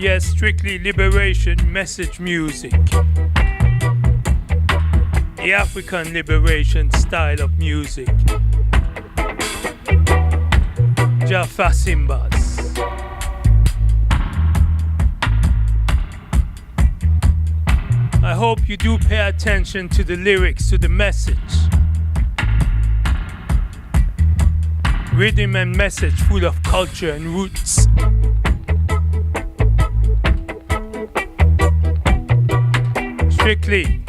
Yes, strictly liberation message music. The African liberation style of music. FASIMBAS. I hope you do pay attention to the lyrics, to the message. Rhythm and message full of culture and roots. Strictly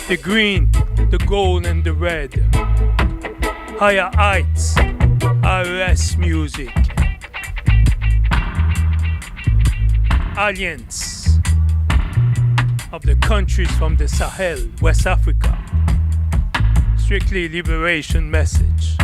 the green, the gold and the red. Higher heights, RS music. Alliance of the countries from the Sahel, West Africa. Strictly liberation message.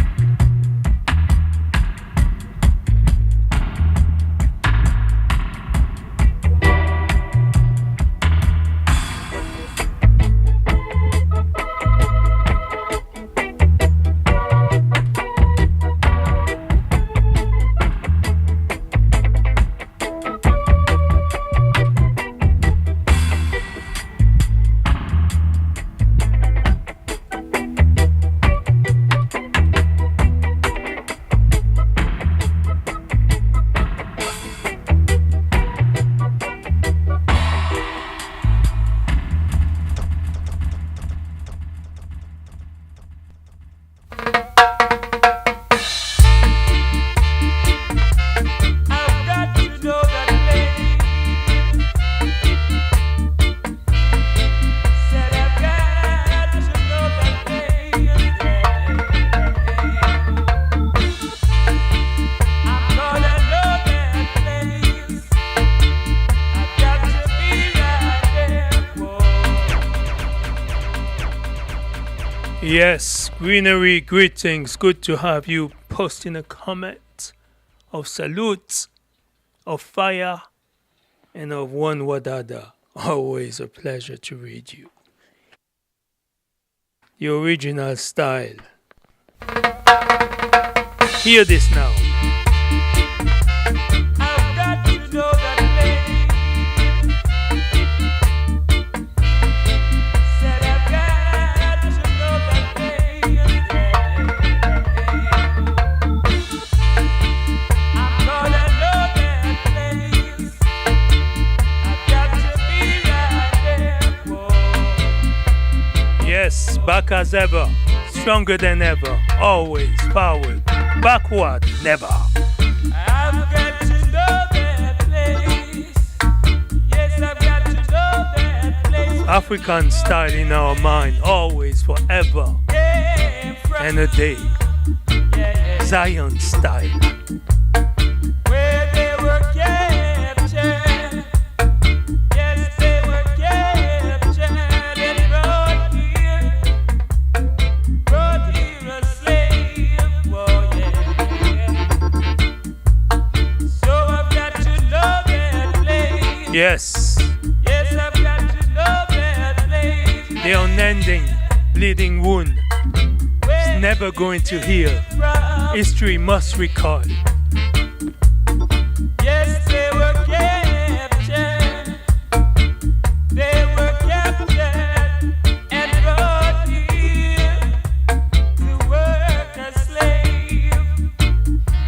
Yes, greenery, greetings. Good to have you posting a comment of salutes, of fire, and of one wadada. Always a pleasure to read you. Your original style. Hear this now. I've got to know that lady. Said I've got to know that lady. I'm gonna know that place. I've got to be right there. Yes, back as ever. Stronger than ever. Always forward. Backward, never. I've got to know that place. Yes, I've got to know that place. African style in our mind. Always, forever. And a day. Zion style. Where they were captured. Yes, they were captured and brought here a slave. Oh, yeah. So I've got to know that place. Yes, Yes, I've got to know that place. the unending bleeding wound is never going to heal. History must recall. Yes, they were captured. They were captured and brought here to work as slaves.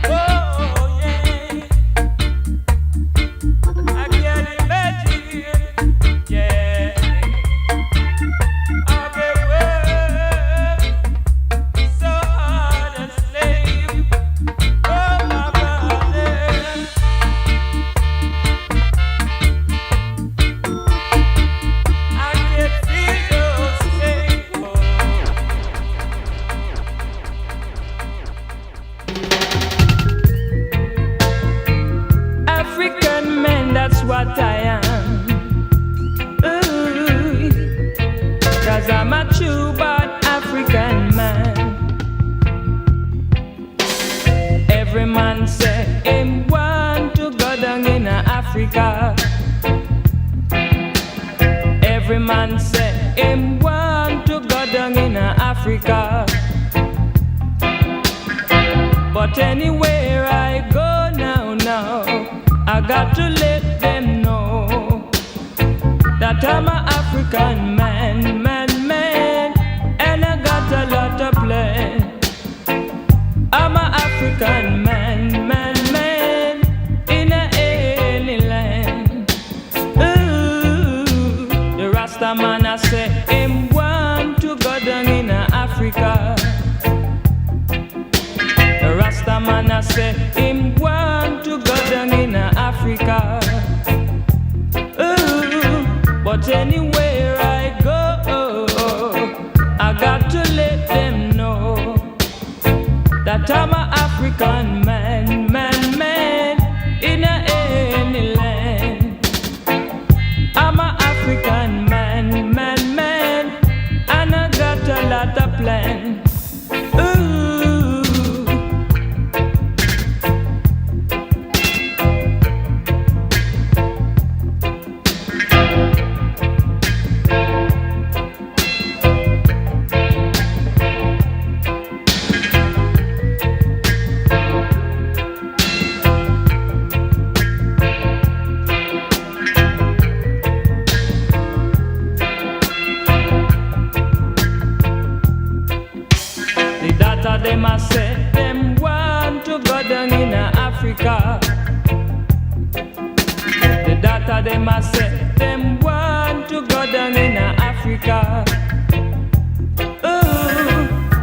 Oh, yeah. I can imagine, yeah, how they were so hard as slaves. Oh, my brother. I can feel those slaves. African man, that's what I am. Ooh, 'cause I'm a true born African man. Every man say him want to go down in Africa. Every man say him want to go down in Africa. But anywhere I go now, I got to let them know that I'm an African man, and I got a lot of plans. I'm an African man, in any land. Ooh, the Rasta man I say him want to go down in Africa. The Rasta man I say him want to go down in Africa. Ooh, but anywhere I go, say them want to go down in Africa. The daughter them a say them want to go down in Africa.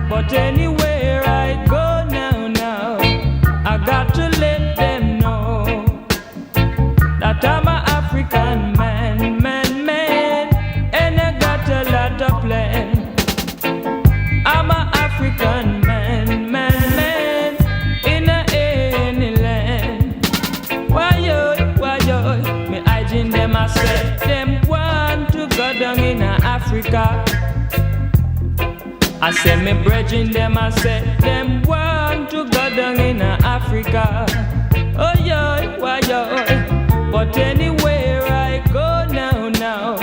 But anywhere I go now, I got to let them know that I'm a African man, and I got a lot of plan. I'm a African man, in any land. Why yo, me hygiene them I say them want to go down in Africa. I say me brethren them I say them want to go down in Africa. Oh yo, why yo? But anywhere I go now,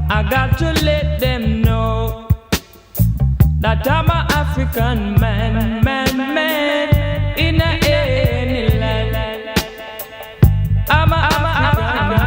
I got to let them know that I'm a African man, in any land. I'm a African man.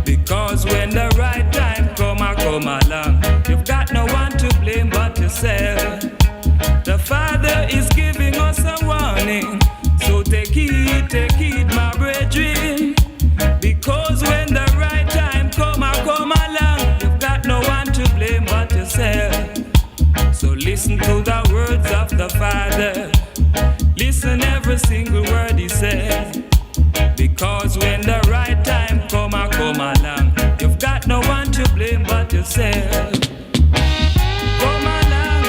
Because when the right time come along, you've got no one to blame but yourself. The Father is giving us a warning, so take heed, my brethren. Because when the right time come along, you've got no one to blame but yourself. So listen to the words of the Father. Listen every single word he said. Because when the right time come along, you've got no one to blame but yourself. Come along,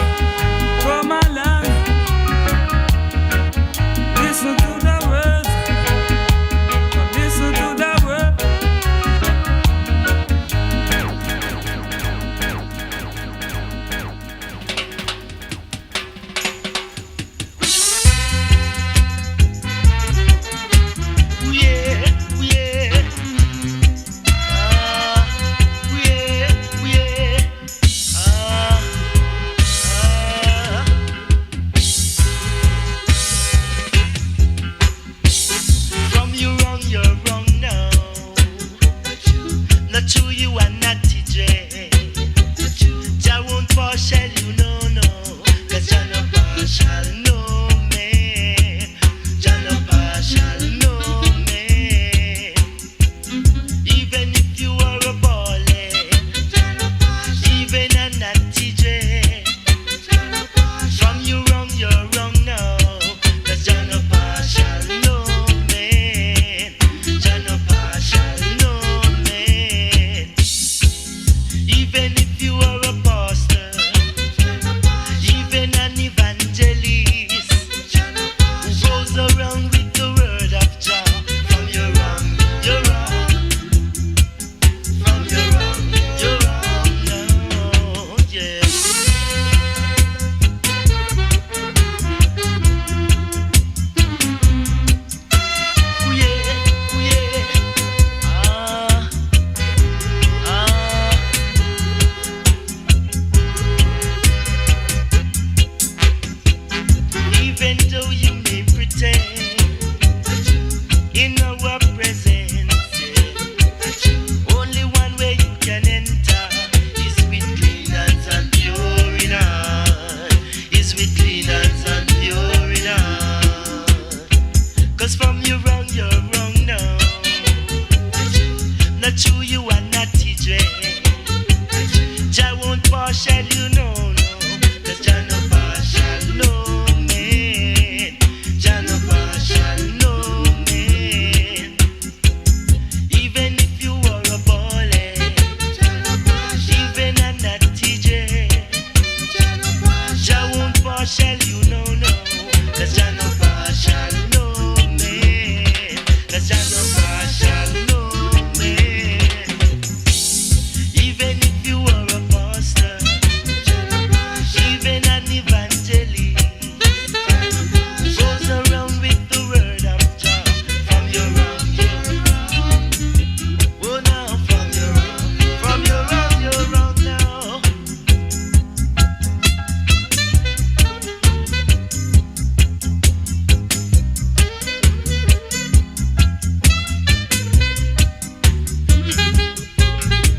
listen to the words, listen to the words. Yeah.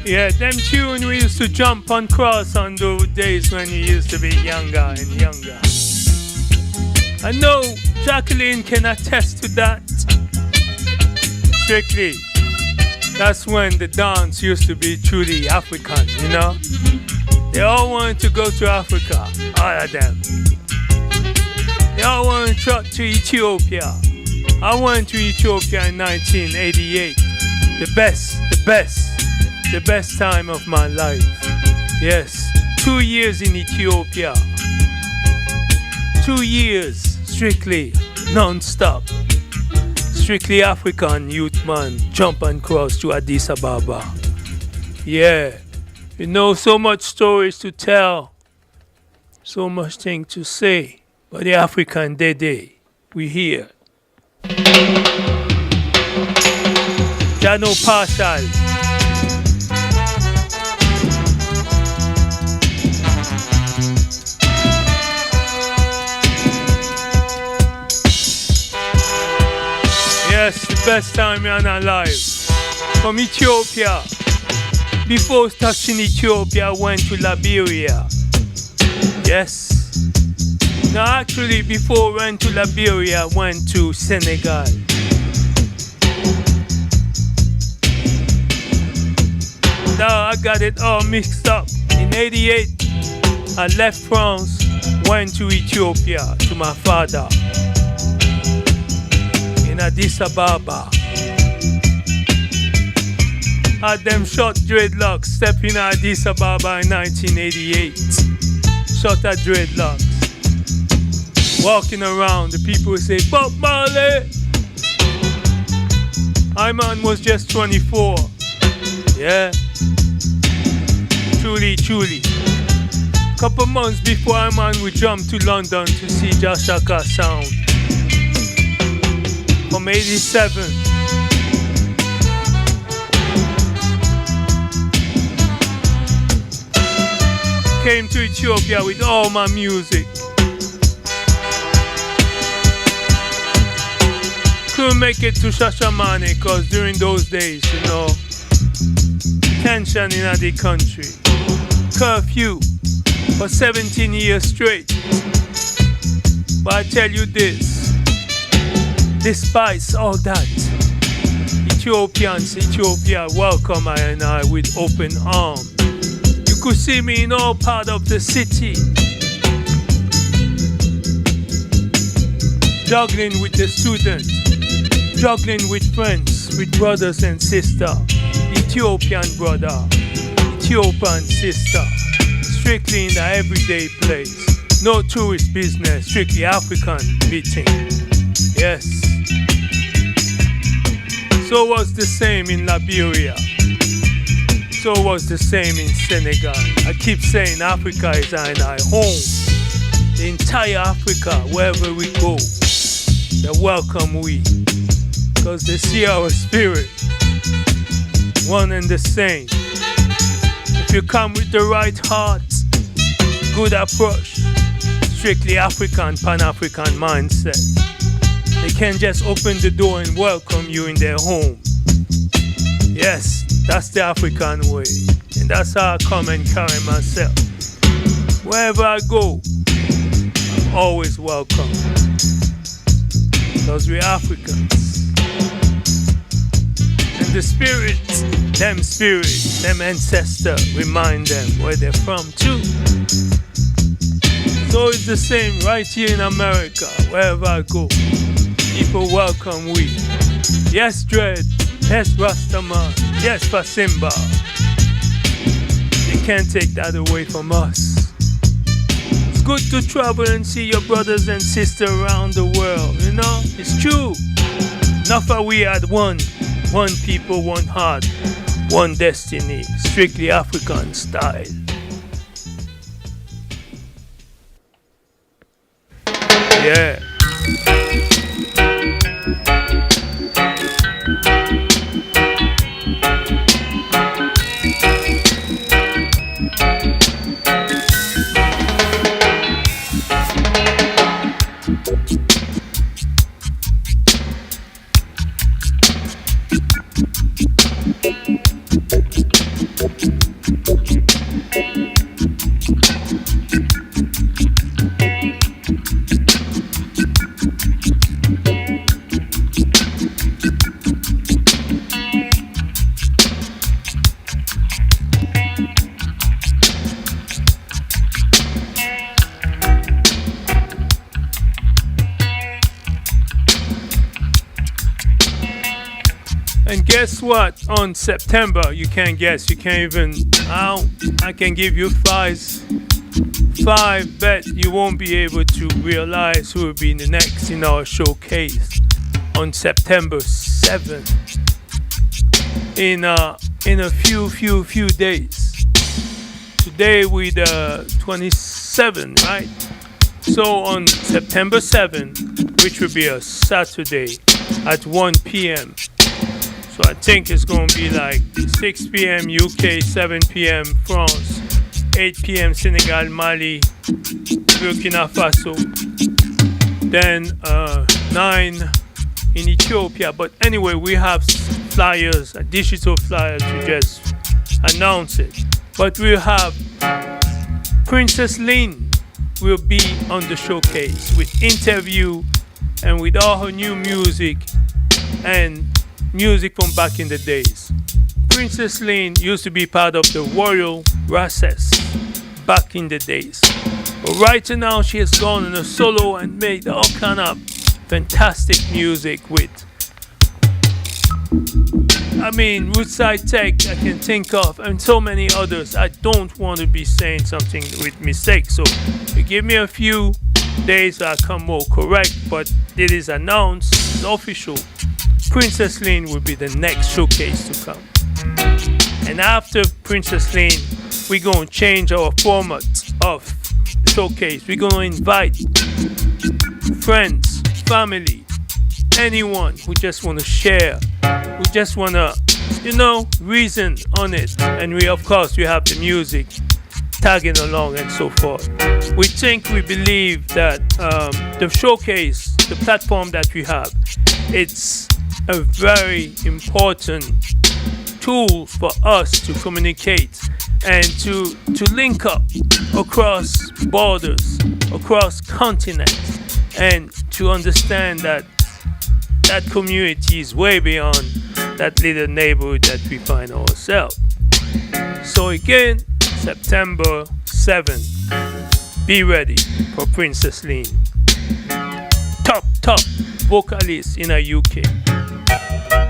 Yeah, them tune we used to jump on cross on those days when you used to be younger and younger. I know Jacqueline can attest to that. Strictly, that's when the dance used to be truly African, you know? They all wanted to go to Africa, all of them. They all wanted to trot to Ethiopia. I went to Ethiopia in 1988. The best time of my life. Yes, 2 years in Ethiopia. 2 years, strictly, non-stop. Strictly African youth man, jump and cross to Addis Ababa. Yeah, you know, so much stories to tell, so much thing to say, but the African Dede, we here. Jano Partial. Yes, the best time in our life. From Ethiopia. Before touching Ethiopia, I went to Liberia. Yes. Now actually, before I went to Liberia, I went to Senegal. Now I got it all mixed up. In 88, I left France, went to Ethiopia to my father. In Addis Ababa. Had them short dreadlocks, stepping at Addis Ababa in 1988. Short at dreadlocks. Walking around, the people say, Bob Marley! Iman was just 24. Yeah. Truly. Couple months before Iman we jumped to London to see Jashaka Sound. From 87. Came to Ethiopia with all my music. Couldn't make it to Shashamane cause during those days, you know, tension in the country. Curfew for 17 years straight. But I tell you this, despite all that, Ethiopia welcome I and I with open arms. You could see me in all part of the city, juggling with the students, juggling with friends, with brothers and sisters, Ethiopian brother, Ethiopian sister, strictly in the everyday place, no tourist business, strictly African meeting. Yes. So was the same in Liberia. So was the same in Senegal. I keep saying Africa is our home. The entire Africa, wherever we go, they welcome we. Because they see our spirit, one and the same. If you come with the right heart, good approach, strictly African, Pan-African mindset, they can just open the door and welcome you in their home. Yes, that's the African way. And that's how I come and carry myself. Wherever I go, I'm always welcome. Because we're Africans. And the spirits, them ancestors, remind them where they're from too. So it's the same right here in America, wherever I go. People welcome we. Yes, Dread. Yes, Rastaman. Yes, FASIMBAS. You can't take that away from us. It's good to travel and see your brothers and sisters around the world, you know? It's true. Enough are we at one people, one heart, one destiny. Strictly African style. Yeah. guess what? On September, you can't guess. You can't even. I can give you five bet you won't be able to realize who will be the next in our showcase on September 7th. In a few days. Today we the 27th, right? So on September 7th, which will be a Saturday at 1 p.m. So I think it's going to be like 6 p.m. UK, 7 p.m. France, 8 p.m. Senegal, Mali, Burkina Faso, then 9 in Ethiopia. But anyway, we have flyers, digital flyers to just announce it. But we'll have Princess Lynn will be on the showcase with interview and with all her new music and music from back in the days. Princess Lynn used to be part of the Royal Races back in the days. But right now she has gone on a solo and made all kind of fantastic music with Woodside Tech I can think of and so many others. I don't want to be saying something with mistake, so you give me a few days I'll come more correct, but it is announced, it's official. Princess Lynn will be the next showcase to come. And after Princess Lynn, we're going to change our format of showcase. We're going to invite friends, family, anyone who just want to share, who just want to, reason on it. And we have the music tagging along and so forth. We believe that the showcase, the platform that we have, it's a very important tool for us to communicate and to link up across borders, across continents, and to understand that community is way beyond that little neighborhood that we find ourselves. So again, September 7th, be ready for Princess Lynn, top vocalist in the UK.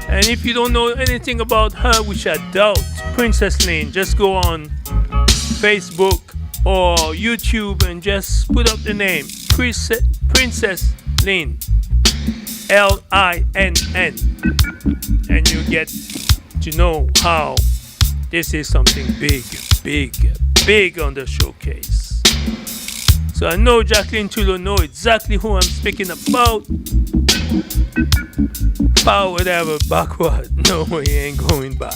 And if you don't know anything about her, which I doubt, Princess Lynn, just go on Facebook or YouTube and just put up the name Princess Lynn, Linn, and you get to know how this is something big on the showcase. So I know Jacqueline Tulo know exactly who I'm speaking about. Power whatever, backward. No, he ain't going back.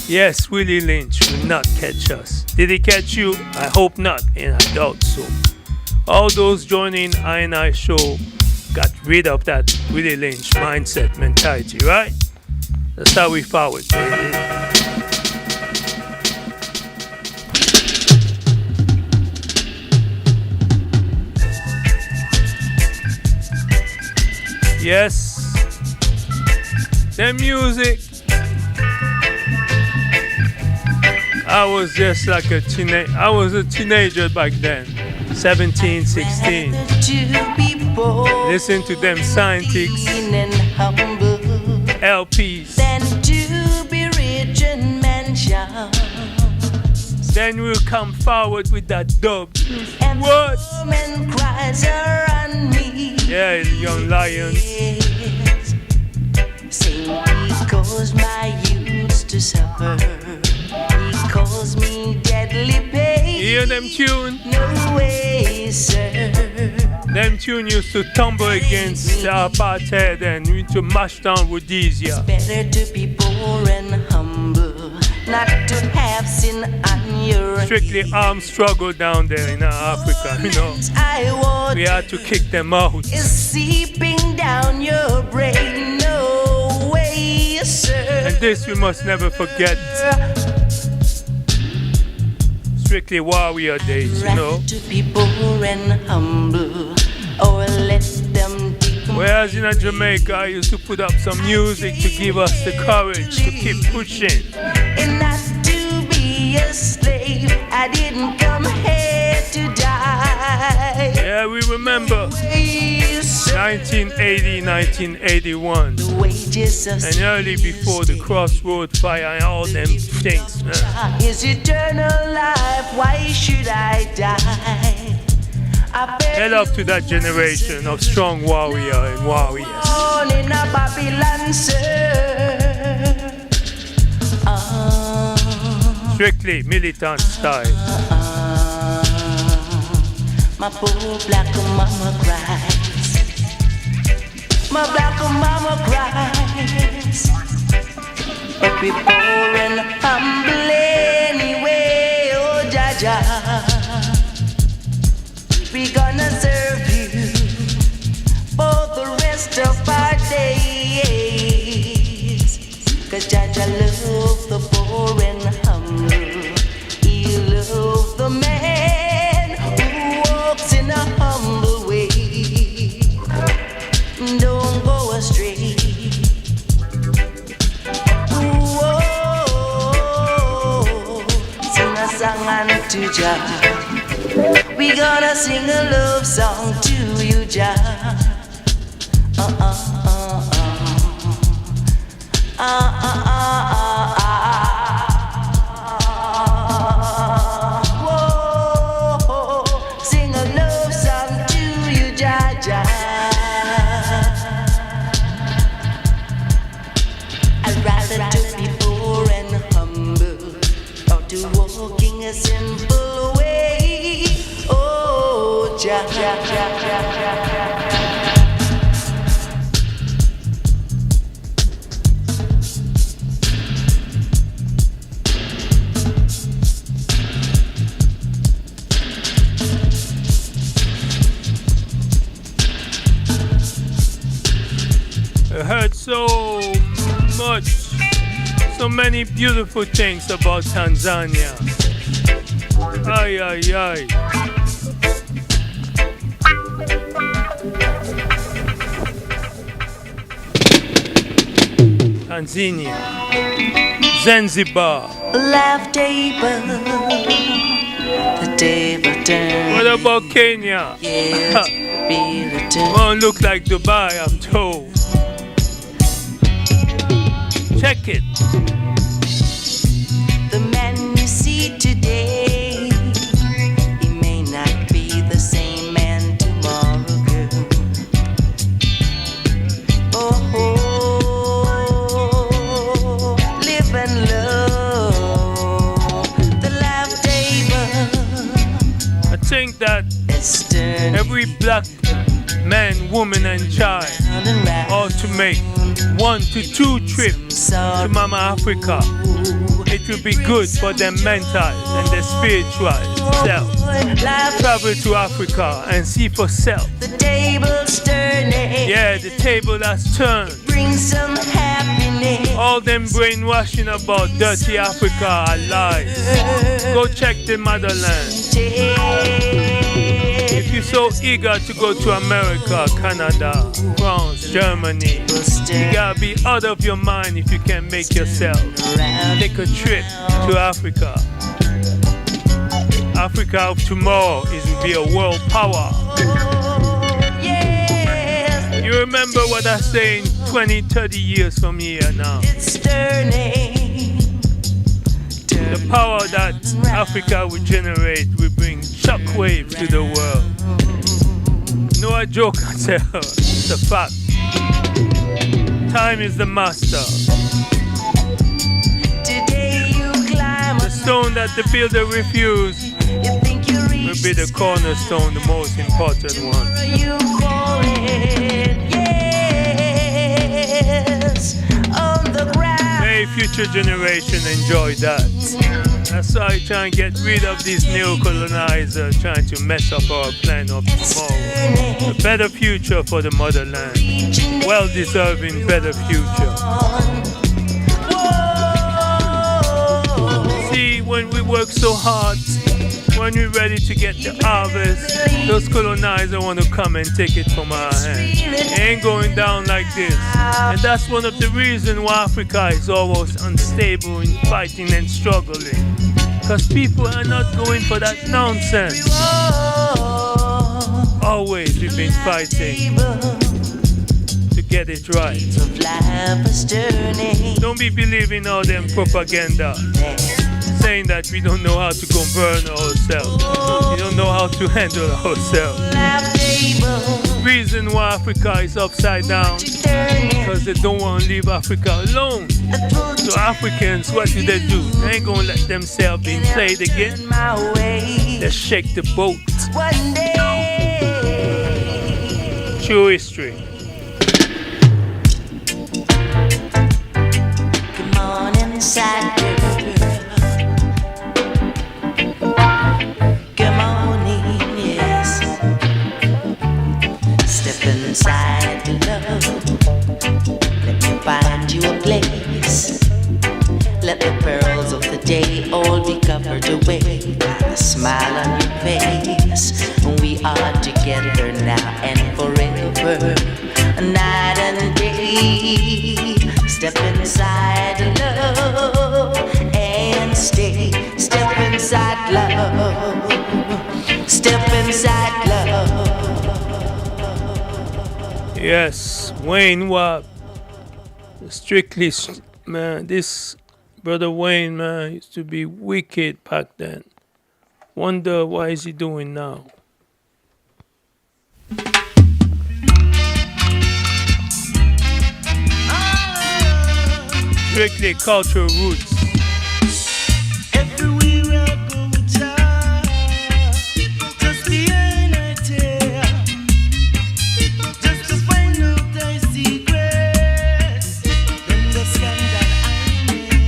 Yes, Willie Lynch will not catch us. Did he catch you? I hope not, and I doubt so. All those joining I show got rid of that Willie Lynch mindset mentality, right? That's how we forward, baby. Yes, the music. I was just like a teenager. I was a teenager back then, 17, 16. Listen to them scientists, LPs. Then we'll come forward with that dub. What? Yeah, young lions. He caused my youth to suffer. He caused me deadly pain. You hear them tune? No way, sir. Them tune used to tumble against the apartheid and to mash down Rhodesia. It's better to be poor and humble, not to have sin on your Strictly armed struggle down there in Africa, We had to kick them out. Is seeping down your brain. No way, sir. And this we must never forget. Strictly warrior days, To be poor and humble, or let them whereas in Jamaica, I used to put up some music to give us the courage to keep pushing. And not to be a slave, I didn't come here to die. Yeah, Yeah, we remember 1980, 1981, and early before the Crossroad Fire and all them things, man. Is eternal life, why should I die? Head up to that generation of strong warrior and warriors. In a Babylon, Strictly militant style. my poor black mama cries. My black mama cries. But we poor and humble anyway, oh Jaja. We gonna serve you for the rest of our days. 'Cause Jaja love the poor and humble. He love the man who walks in a humble way. Don't go astray. Sing a song unto Jah. We gonna sing a love song to you, Jah. Whoa, sing a love song to you, Jah, Jah. I'd rather to be poor and humble, or to walking a simple way. Oh, Jah, Jah, Jah, Jah, Jah. I heard so much, so many beautiful things about Tanzania. Ay, ay, ay. Tanzania, Zanzibar. Laugh table, the table turns. What about Kenya? Yes, feel it turn. Won't look like Dubai, I'm told. Check it. The man you see today, he may not be the same man tomorrow, girl. Oh, live and love. The laugh table I think that is turning every black man, woman, and child round and round. ought to make 1 to 2 trips to Mama Africa. It will be good for their mental and their spiritual self. Travel to Africa and see for self. The table's turning. Yeah, the table has turned. Bring some happiness. All them brainwashing about dirty Africa are lies. Go check the motherland. If you're so eager to go to America, Canada, France, Germany, you gotta be out of your mind if you can make yourself take a trip to Africa. Africa of tomorrow is to be a world power. You remember what I say in 20, 30 years from here now. It's turning. The power that Africa will generate will bring shockwaves to the world. No, a joke, I tell. It's a fact. Time is the master. Today you climb The stone that the builder refused you think you will be the cornerstone, the most important one. You call it, yes, on the ground. May future generation enjoy that. That's why I try and get rid of these neo-colonizers trying to mess up our plan of tomorrow. A better future for the motherland. Well-deserving better future. See, when we work so hard, when we're ready to get the harvest, those colonizers want to come and take it from our hands. It ain't going down like this. And that's one of the reasons why Africa is almost unstable in fighting and struggling. Because people are not going for that nonsense. Always we've been fighting to get it right. Don't be believing all them propaganda saying that we don't know how to govern ourselves. We don't know how to handle ourselves. Reason why Africa is upside down because they don't want to leave Africa alone. So Africans, what do? They ain't gonna let themselves be played again. They shake the boat. True history. Come on inside, girl. Come on in, yes. Step inside, love. Let me find you a place. Let the pearls of the day all be covered away by a smile on your face. We are together now and forever, night and day. Step inside love and stay. Step inside love. Step inside love. Yes, Wayne Wap. Strictly, man, this brother Wayne, man, used to be wicked back then. Wonder what is he doing now? Strictly cultural roots. Everywhere I go, just behind I tear, just to find out thy secrets. Then the scandal I made.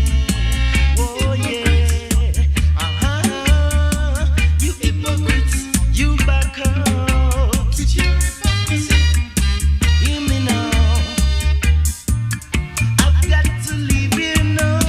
Oh yeah, you hypocrites, you back out. Hear me now. I've got to leave here now.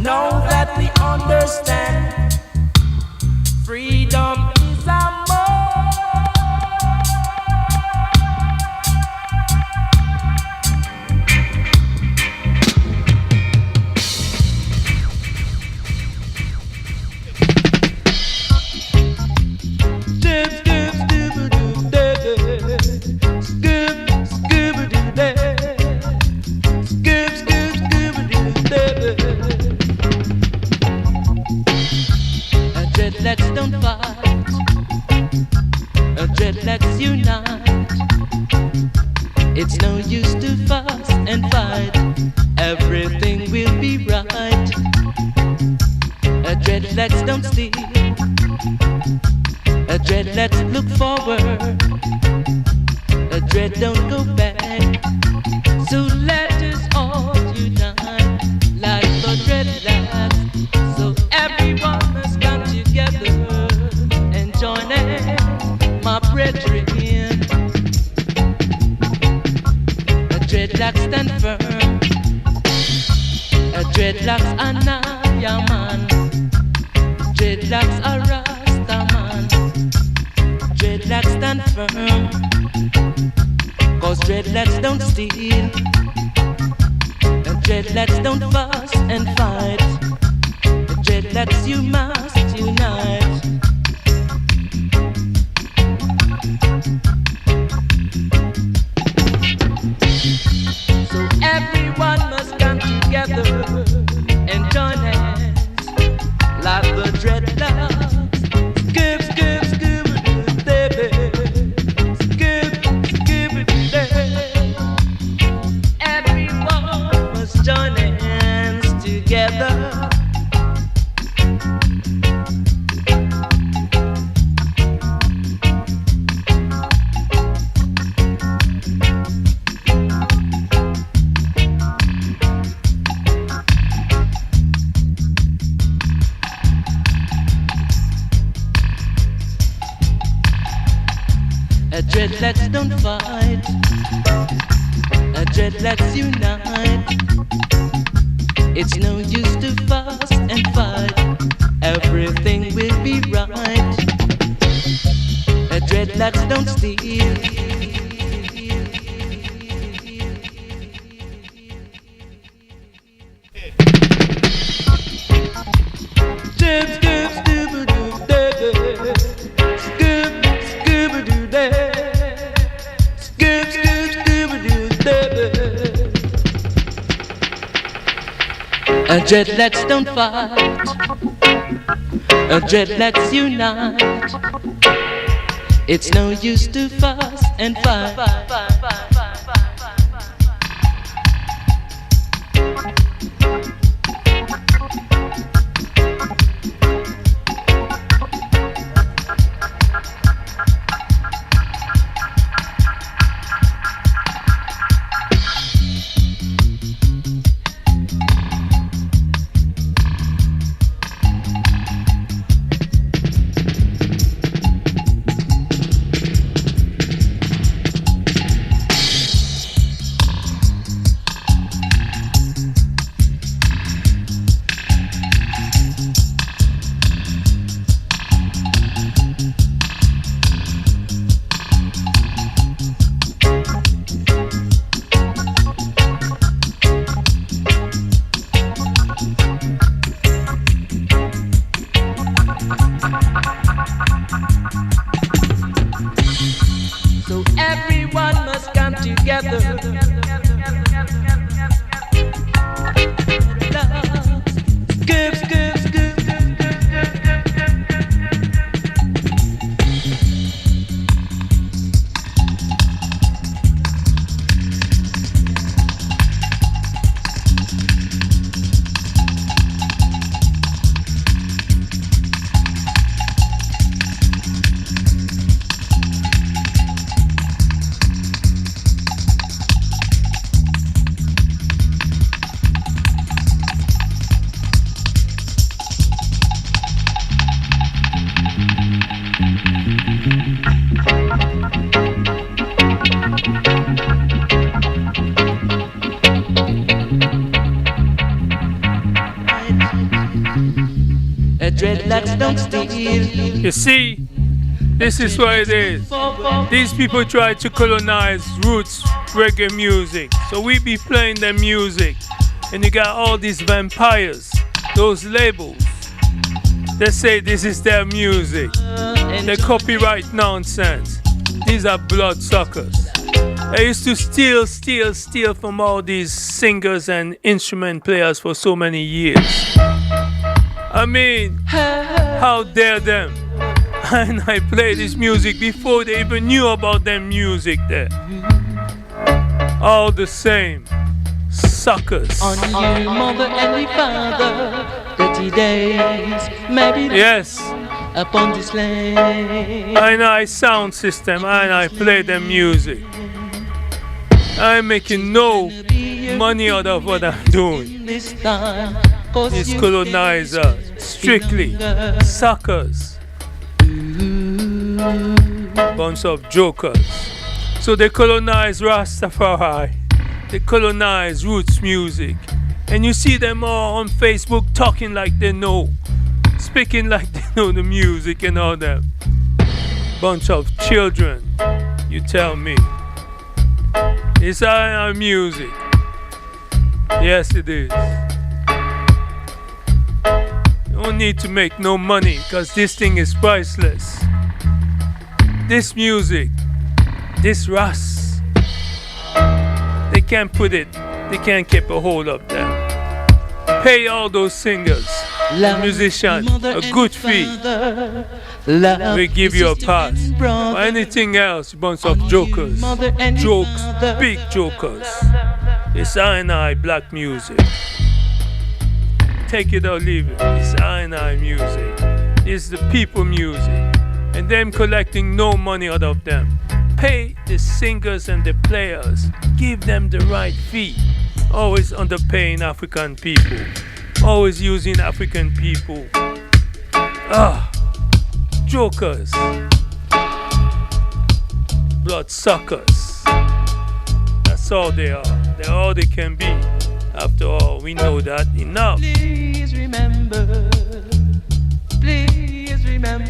Now that we understand, freedom is our Let's don't fight. Let's unite. It's no use to fuss and fight. Everything will be right. Let's don't steal. Let's look forward. Don't go back. So let us all unite like the dreadlocks. So everyone must come together and join in, my brethren. Dreadlocks stand firm. Dreadlocks are not your man. Dreadlocks are Rasta man. Dreadlocks stand firm. Cause dreadlocks don't steal. Dreadlocks don't fuss and fight. Dreadlocks you must unite. So everyone must come together and join hands like the dreadlocks. Skip, skip, skip, baby. Skip, skip, baby. Everyone must join hands together. Dreadlocks don't fight. Dreadlocks unite. It's no use to fuss and fight. Everything will be right. Dreadlocks don't steal. Dreadlocks don't fight. Dreadlocks unite. It's no use to fuss and fight. dreadlocks don't steal. You see, this is what it is. These people try to colonize roots reggae music. So we be playing their music. And you got all these vampires, those labels. They say this is their music. They copyright nonsense. These are bloodsuckers. I used to steal from all these singers and instrument players for so many years. I mean, how dare them? And I play this music before they even knew about their music there. All the same, suckers. On you, mother and your father, dirty days, maybe yes, upon this land. And I sound system and I play the music. I'm making no money out of what I'm doing. These colonizers, strictly suckers, bunch of jokers. So they colonize Rastafari, they colonize roots music, and you see them all on Facebook talking like they know, speaking like they know the music and all that. Bunch of children, you tell me. It's our music. Yes, it is. You don't need to make no money because this thing is priceless. This music, this Ras, they can't put it, they can't keep a hold of that. Pay all those singers, musicians, a good fee. We give you a pass. Or anything else, bunch of jokers. Jokes, big jokers. It's I black music. Take it or leave it. It's I music. It's the people music. And them collecting no money out of them. Pay the singers and the players. Give them the right fee. Always underpaying African people. Always using African people. Jokers. Bloodsuckers. That's all they are. They're all they can be. After all, we know that enough. Please remember. Please remember.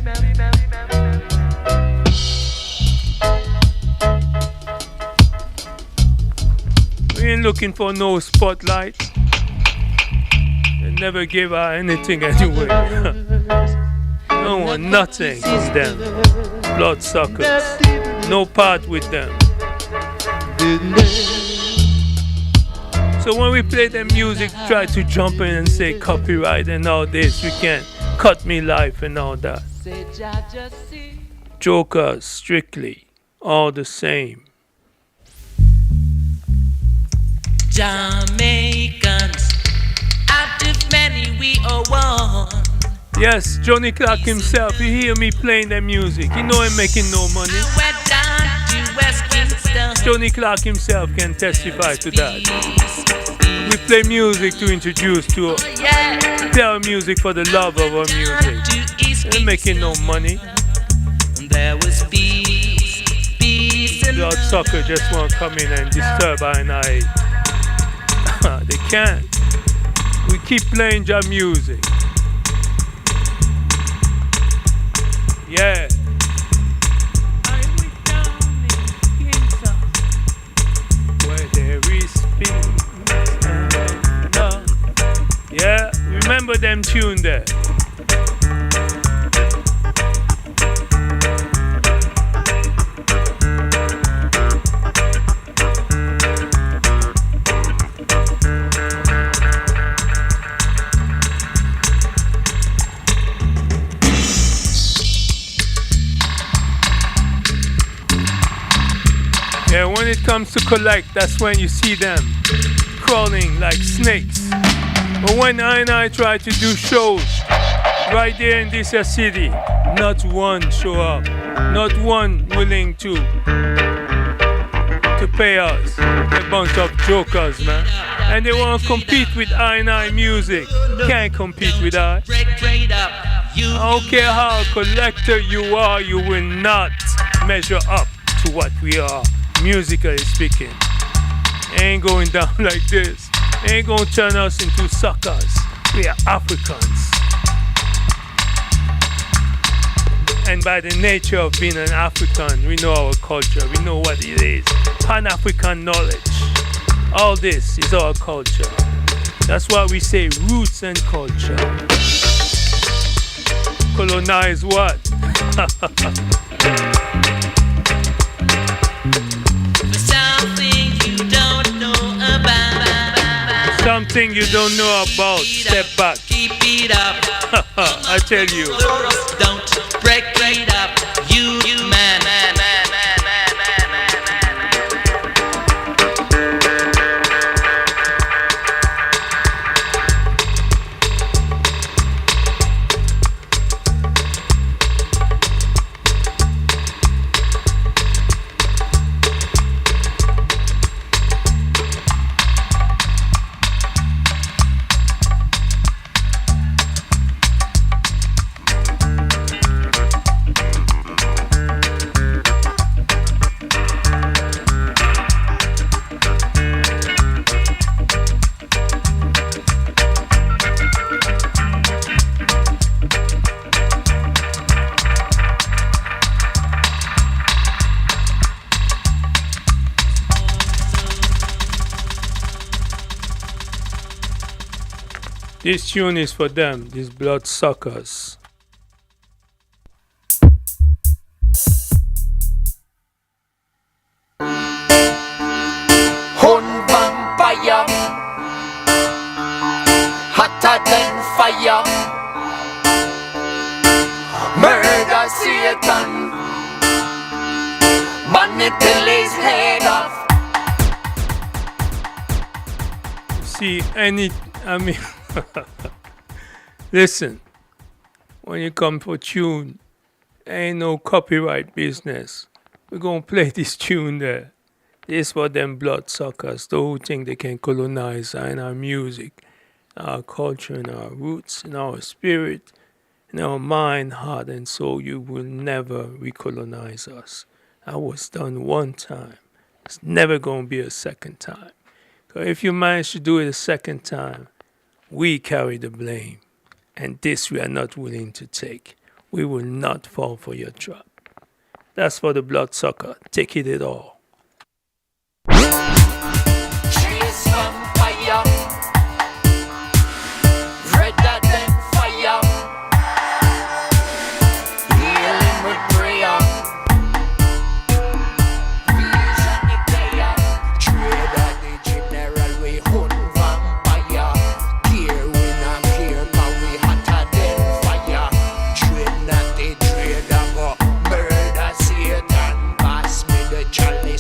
We ain't looking for no spotlight. They never gave her anything anyway. Don't want nothing from them. Bloodsuckers. No part with them. So when we play their music, try to jump in and say copyright and all this. You can't cut me life and all that. Jokers, strictly. All the same. Jamaicans, out of many we are one. Yes, Johnny Clark himself, you hear me playing their music. You know I'm making no money. Johnny Clark himself can testify to that. We play music to introduce to play our music for the love of our music. We're making no money. There was peace, Bloodsucker just want to come in and disturb our night. They can't. We keep playing your music. Yeah. Where there is peace and love. Yeah, remember them tune there. Yeah, when it comes to collect, that's when you see them crawling like snakes. But when I try to do shows right there in this city, not one show up, not one willing to pay us. A bunch of jokers, man. And they want to compete with I music. Can't compete with I. I don't care how collector you are, you will not measure up to what we are. Musically speaking, ain't going down like this. Ain't gonna turn us into suckers. We are Africans. And by the nature of being an African, we know our culture, we know what it is. Pan-African knowledge. All this is our culture. That's why we say roots and culture. Colonize what? Something you don't know about. Something you don't know about. Step back. Keep it up. I tell you. Don't break it up. You man. This tune is for them, these bloodsuckers. Hun vampire, hotter than fire. Murder Satan, money till his head off. See, listen, when you come for tune, ain't no copyright business. We're gonna play this tune there. This for them bloodsuckers, those who think they can colonize our music, our culture, and our roots, and our spirit, and our mind, heart, and soul. You will never recolonize us. That was done one time. It's never gonna be a second time. So if you manage to do it a second time, we carry the blame. And this we are not willing to take. We will not fall for your trap. That's for the bloodsucker. Take it all. Chase vampire, redder than fire. Healing with prayer. Vision the player. Trader the general, we hunt vampire. Care we not care, but we hotter than fire. Trade not the trader, but murder Satan. Pass me the chalice.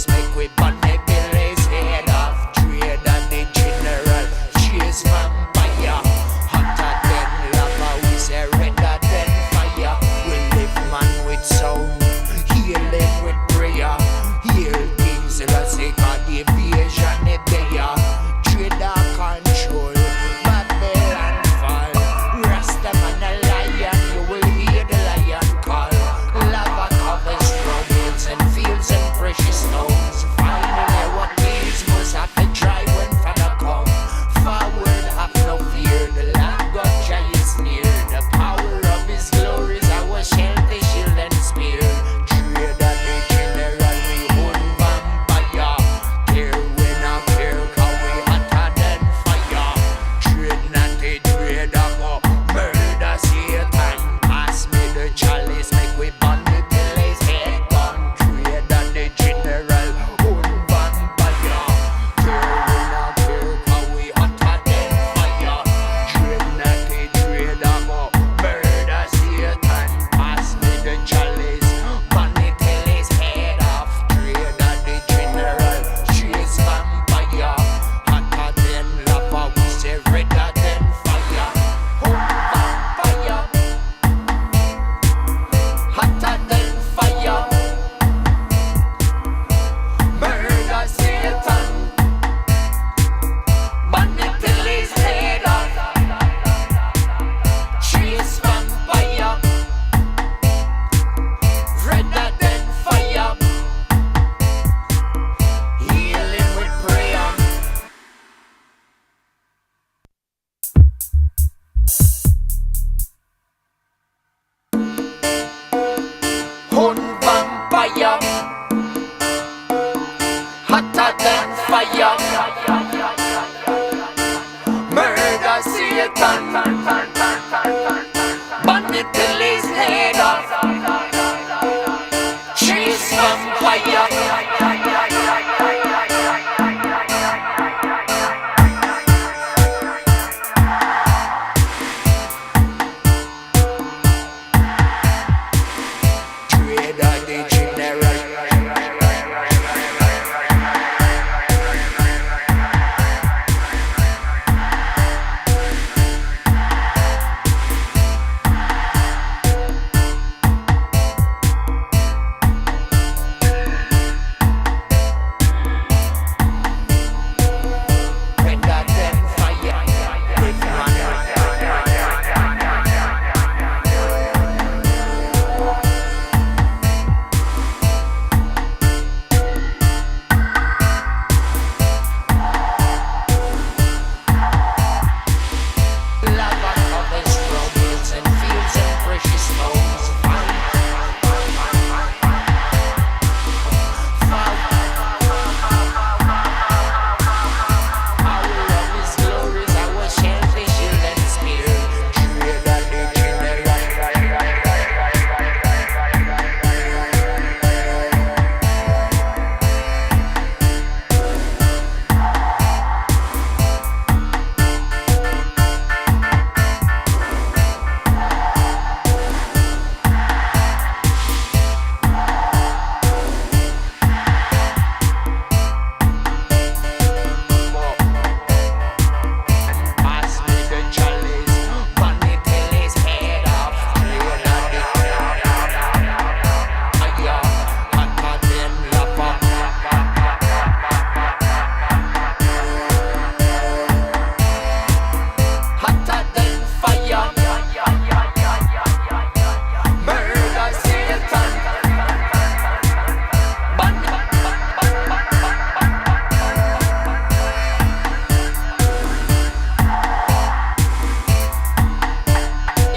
Murder Satan. Burn it till his head off. Chase vampire. Trader the general. Redder than fire. With lava covers roads and fields and precious stones. Our love is glorious, our shellfish, shield and spear. Trader the general. Pass me the chalice, burn it till his head off. Trader the fire, hotter than lava. Hotter than fire. Murder Satan. Burn it.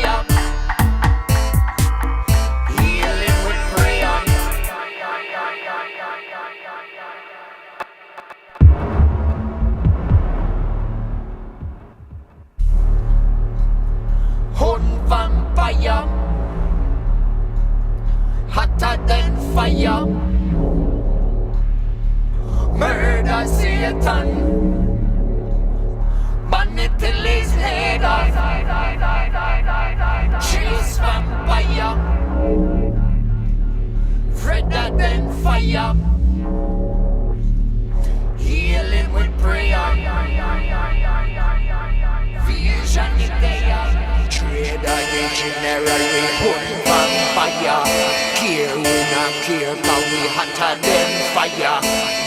Yeah. Heal him with prayer. Hun vampire, hotter than fire. Murder Satan. Burn it till his head off. Chase vampire. Redder than fire. Heal him with prayer. Vision is there. Trader the general, we hunt vampire. Care we not care, 'cause we hotter than fire.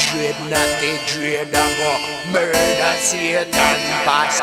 Dread not the dreader, but murder Satan pass.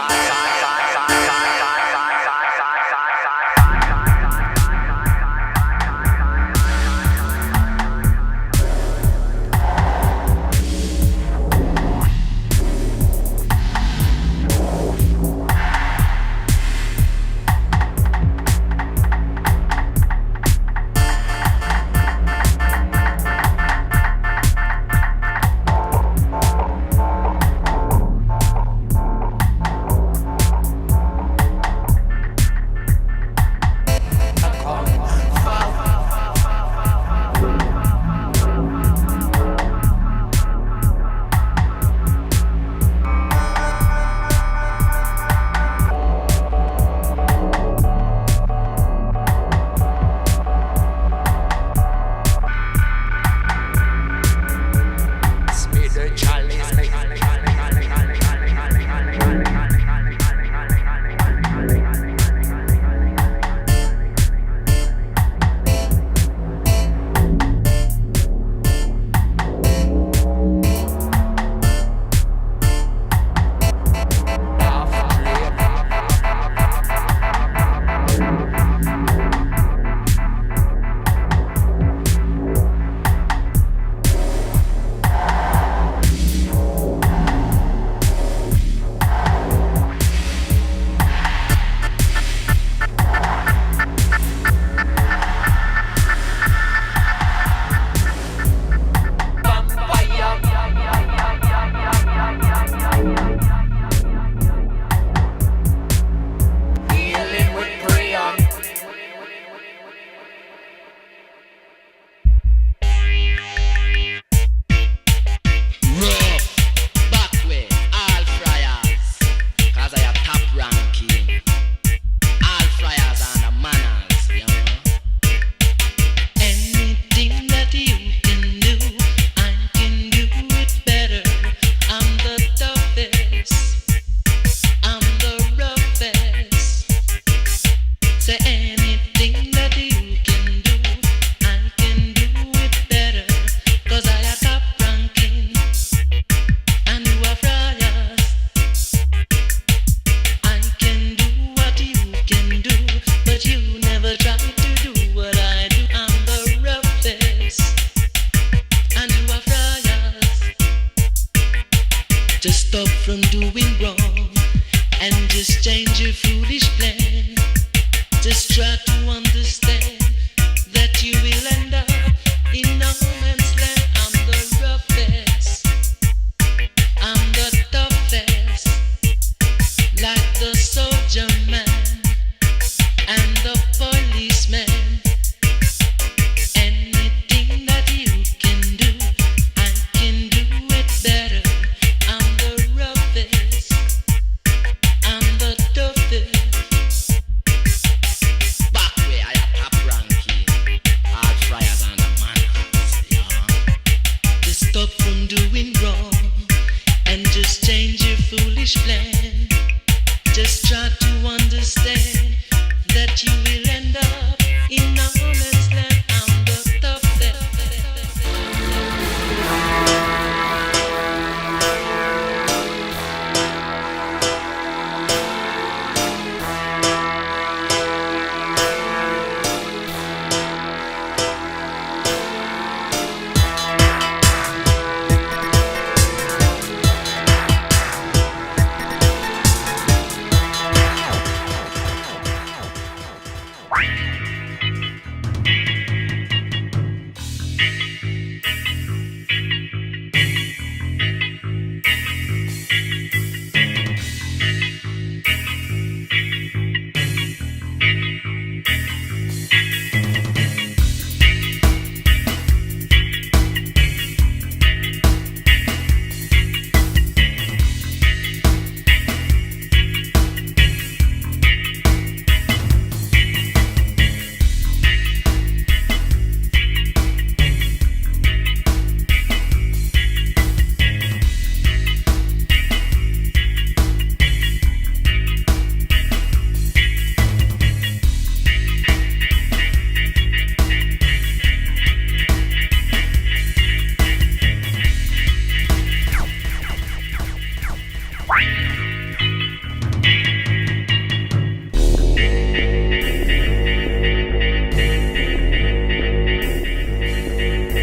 just change your foolish plan. Just try to understand that you will end up in no man's land. I'm the roughest, I'm the toughest, like the soldier man and the policeman. Anything that you can do, I can do it better. I'm the roughest, I'm the toughest. Back where I top ranking, hard flyer than a manners, yeah. Just stop from doing wrong and just change your foolish plan. Just try to understand that you will end up in no man's land. I'm the toughest.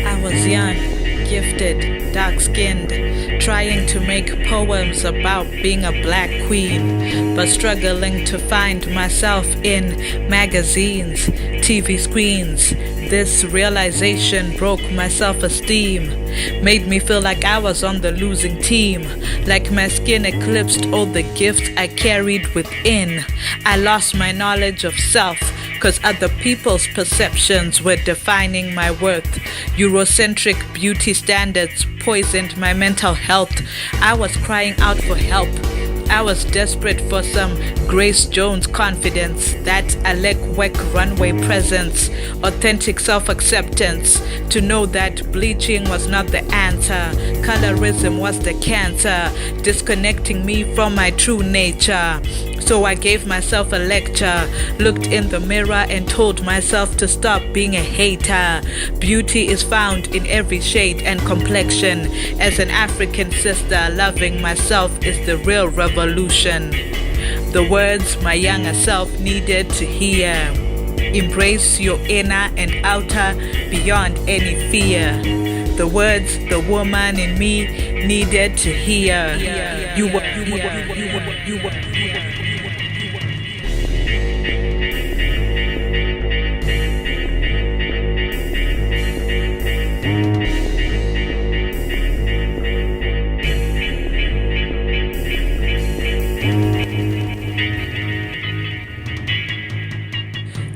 I was young, gifted, dark-skinned, trying to make poems about being a black queen, but struggling to find myself in magazines, TV screens. This realization broke my self-esteem, made me feel like I was on the losing team, like my skin eclipsed all the gifts I carried within. I lost my knowledge of self, cause other people's perceptions were defining my worth. Eurocentric beauty standards poisoned my mental health. I was crying out for help. I was desperate for some Grace Jones confidence, that Alec Weck runway presence, authentic self-acceptance, to know that bleaching was not the answer, colorism was the cancer, disconnecting me from my true nature. So I gave myself a lecture, looked in the mirror and told myself to stop being a hater. Beauty is found in every shade and complexion. As an African sister, loving myself is the real revolution. The words my younger self needed to hear. Embrace your inner and outer beyond any fear. The words the woman in me needed to hear. You were.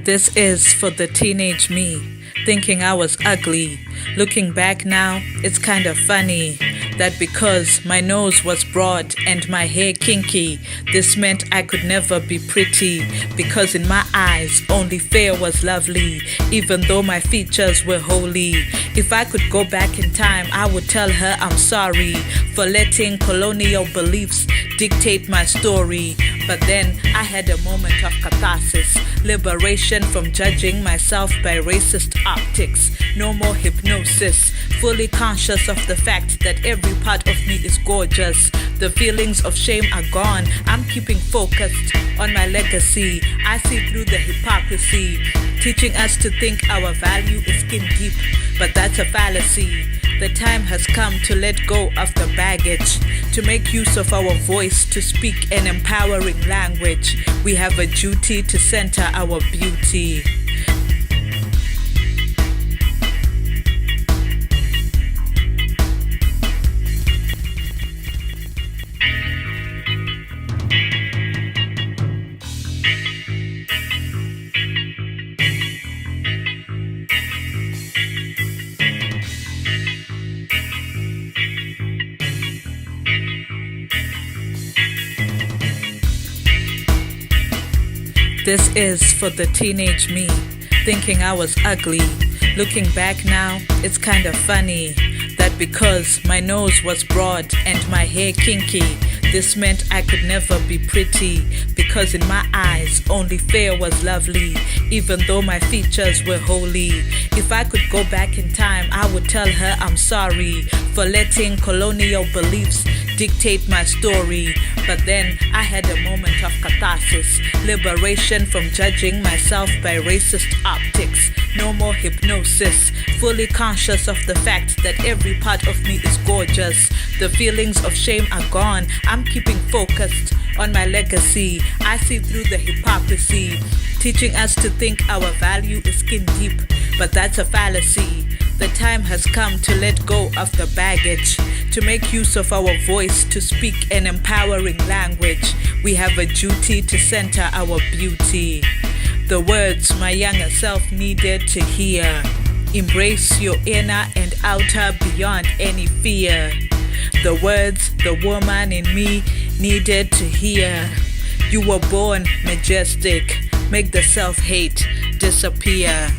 This is for the teenage me, thinking I was ugly. Looking back now, it's kind of funny that because my nose was broad and my hair kinky, this meant I could never be pretty, because in my eyes only fair was lovely, even though my features were holy. If I could go back in time, I would tell her I'm sorry for letting colonial beliefs dictate my story. But then I had a moment of catharsis, liberation from judging myself by racist optics. No more hypnosis, fully conscious of the fact that every part of me is gorgeous. The feelings of shame are gone. I'm keeping focused on my legacy. I see through the hypocrisy, teaching us to think our value is skin deep, but that's a fallacy. The time has come to let go of the baggage, to make use of our voice, to speak an empowering language. We have a duty to center our beauty. This is for the teenage me, thinking I was ugly. Looking back now, it's kind of funny that because my nose was broad and my hair kinky, this meant I could never be pretty. Because in my eyes, only fair was lovely, even though my features were holy. If I could go back in time, I would tell her I'm sorry for letting colonial beliefs dictate my story. But then I had a moment of catharsis, liberation from judging myself by racist optics. No more hypnosis, fully conscious of the fact that every part of me is gorgeous. The feelings of shame are gone, I'm keeping focused on my legacy. I see through the hypocrisy, teaching us to think our value is skin deep, but that's a fallacy. The time has come to let go of the baggage, to make use of our voice, to speak an empowering language. We have a duty to center our beauty. The words my younger self needed to hear. Embrace your inner and outer beyond any fear. The words the woman in me needed to hear. You were born majestic. Make the self-hate disappear.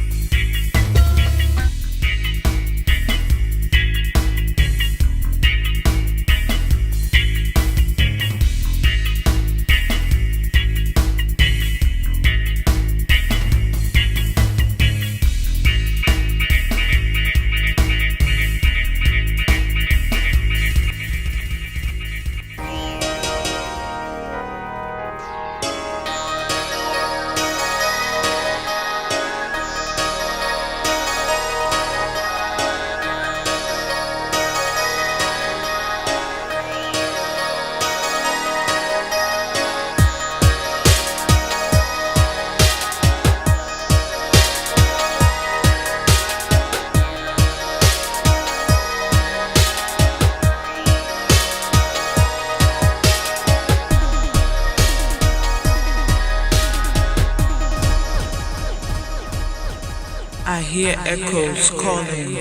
I hear echoes calling,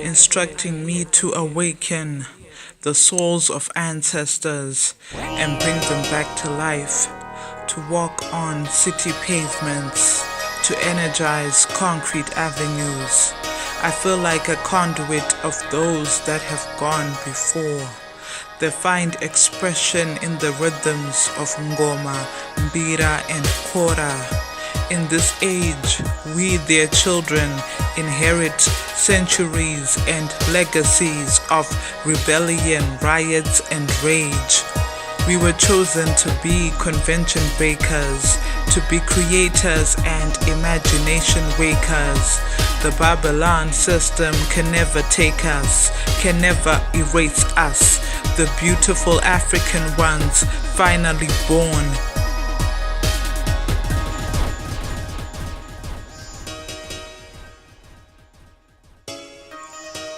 instructing me to awaken the souls of ancestors and bring them back to life, to walk on city pavements, to energize concrete avenues. I feel like a conduit of those that have gone before. They find expression in the rhythms of ngoma, mbira, and kora. In this age, we, their children, inherit centuries and legacies of rebellion, riots, and rage. We were chosen to be convention breakers, to be creators and imagination wakers. The Babylon system can never take us, can never erase us. The beautiful African ones finally born.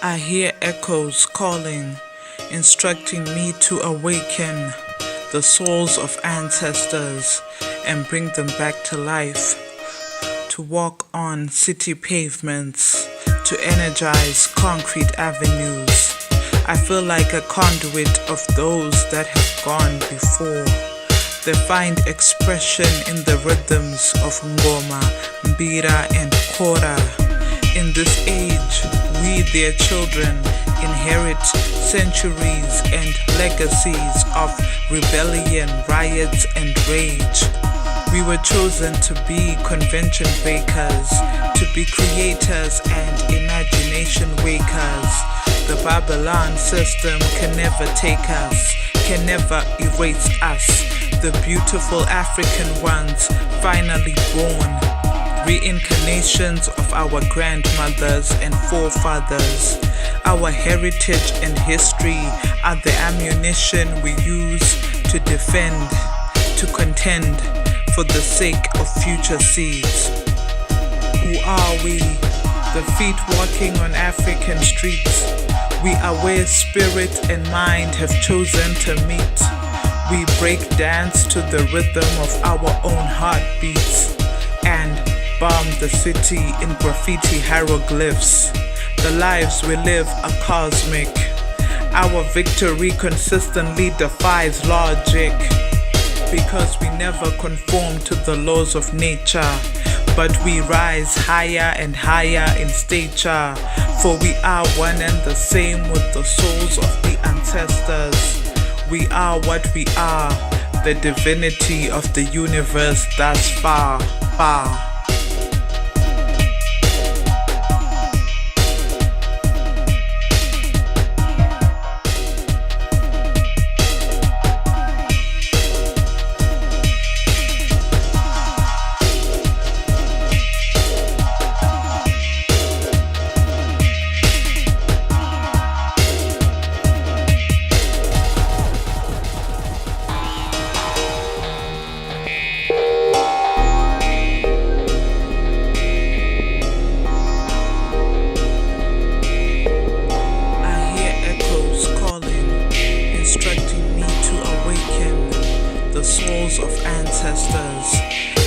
I hear echoes calling, instructing me to awaken the souls of ancestors and bring them back to life, to walk on city pavements, to energize concrete avenues. I feel like a conduit of those that have gone before. They find expression in the rhythms of ngoma, mbira, and kora. In this age, we, their children, inherit centuries and legacies of rebellion, riots, and rage. We were chosen to be convention breakers, to be creators and imagination wakers. The Babylon system can never take us, can never erase us. the beautiful African ones finally born, reincarnations of our grandmothers and forefathers. Our heritage and history are the ammunition we use to defend, to contend for the sake of future seeds. Who are we? The feet walking on African streets. We are where spirit and mind have chosen to meet. We break dance to the rhythm of our own heartbeats and bomb the city in graffiti hieroglyphs. The lives we live are cosmic. Our victory consistently defies logic, because we never conform to the laws of nature, but we rise higher and higher in stature, for we are one and the same with the souls of the ancestors. We are what we are, the divinity of the universe thus far, far. Of ancestors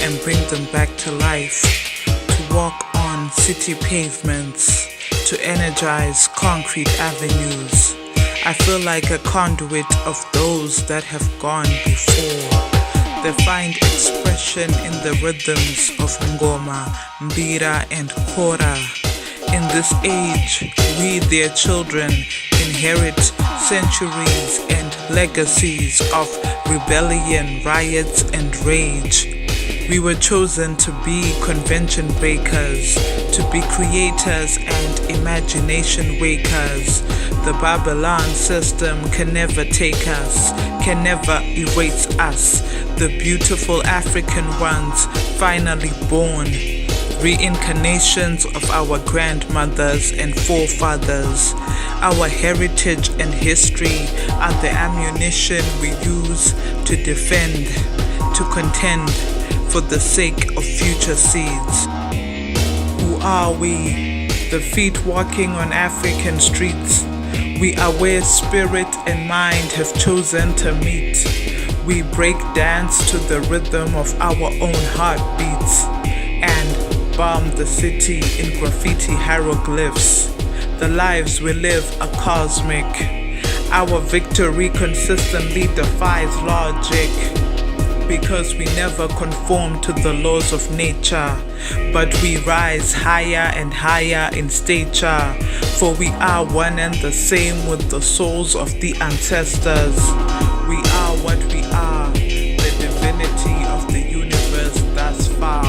and bring them back to life, to walk on city pavements, to energize concrete avenues. I feel like a conduit of those that have gone before. They find expression in the rhythms of ngoma, mbira and kora. In this age, we, their children, inherit centuries and legacies of rebellion, riots, and rage. We were chosen to be convention breakers, to be creators and imagination wakers. The Babylon system can never take us, can never erase us. The beautiful African ones finally born, reincarnations of our grandmothers and forefathers. Our heritage and history are the ammunition we use to defend, to contend for the sake of future seeds. Who are we? The feet walking on African streets. We are where spirit and mind have chosen to meet. We break dance to the rhythm of our own heartbeats and bomb the city in graffiti hieroglyphs. The lives we live are cosmic. Our victory consistently defies logic, because we never conform to the laws of nature, but we rise higher and higher in stature, for we are one and the same with the souls of the ancestors. We are what we are, the divinity of the universe thus far.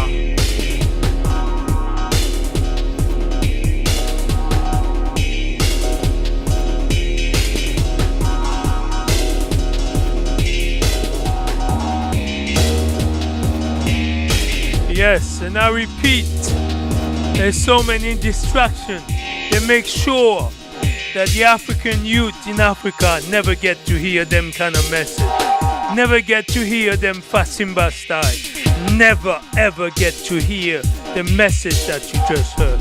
Yes, and I repeat, there's so many distractions. They make sure that the African youth in Africa never get to hear them kind of message. Never get to hear them FASIMBAS style. Never ever get to hear the message that you just heard.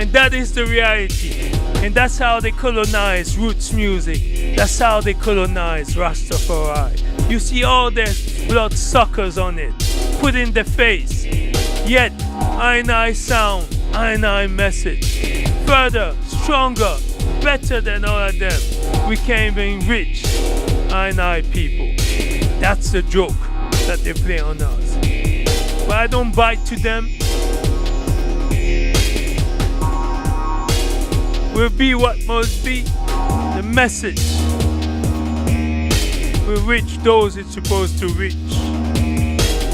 And that is the reality. And that's how they colonize roots music. That's how they colonize Rastafari. You see all the blood suckers on it, put in the face. Yet, I sound, I message. Further, stronger, better than all of them. We came in rich, I people. That's the joke that they play on us. But I don't bite to them. We'll be what must be. The message will reach those it's supposed to reach.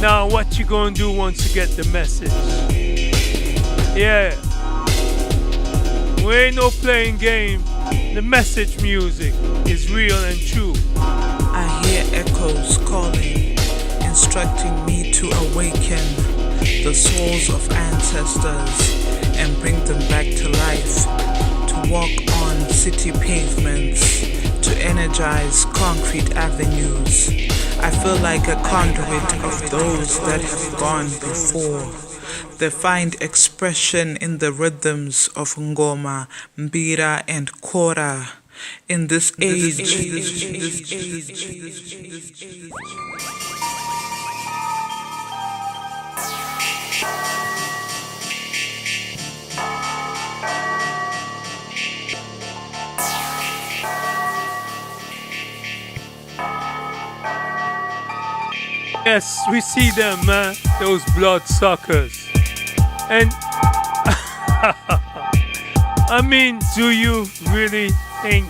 Now what you gonna do once you get the message? Yeah, we ain't no playing game. The message music is real and true. I I hear echoes calling, instructing me to awaken the souls of ancestors and bring them back to life, to walk on city pavements, to energize concrete avenues. I feel like a conduit of those that have gone before. They find expression in the rhythms of ngoma, mbira, and kora. In this age. Yes, we see them, man. Those bloodsuckers. And I mean, do you really think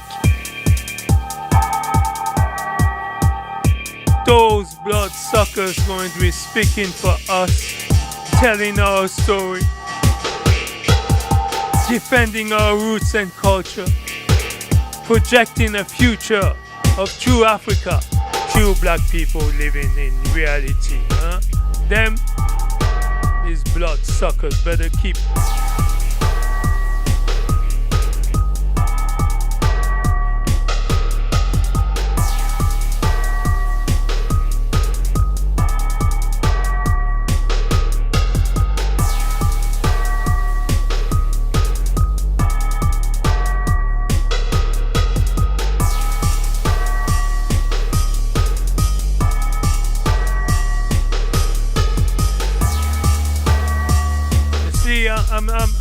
those bloodsuckers going to be speaking for us, telling our story, defending our roots and culture, projecting a future of true Africa, true black people living in reality? Huh? Them, these bloodsuckers, better keep.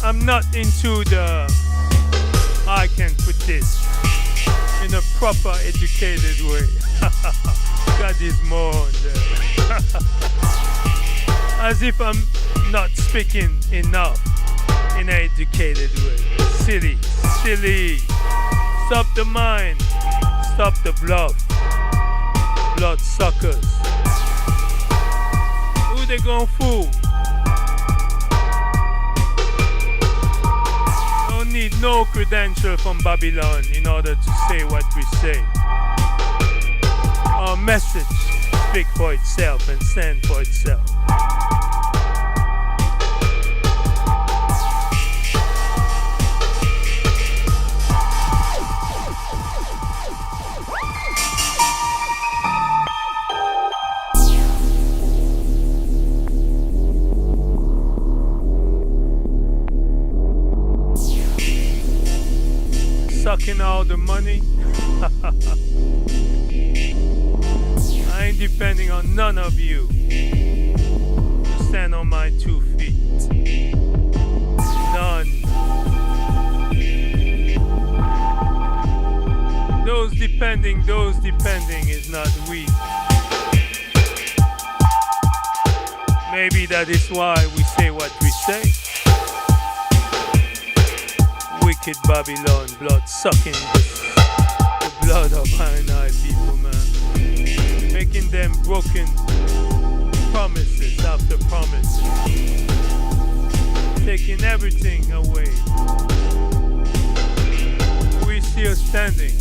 I'm not into the, I can put this in a proper educated way. God is more on there. As if I'm not speaking enough in an educated way. Silly. Stop the mind. Stop the bluff. Bloodsuckers. Who they gonna fool? Need no credential from Babylon in order to say what we say. Our message speaks for itself and stands for itself. Sucking all the money. I ain't depending on none of you to stand on my 2 feet. None. Those depending is not we. Maybe that is why we say what we say. Wicked Babylon, blood sucking the blood of I people, man. Making them broken promises after promises. Taking everything away. We still standing.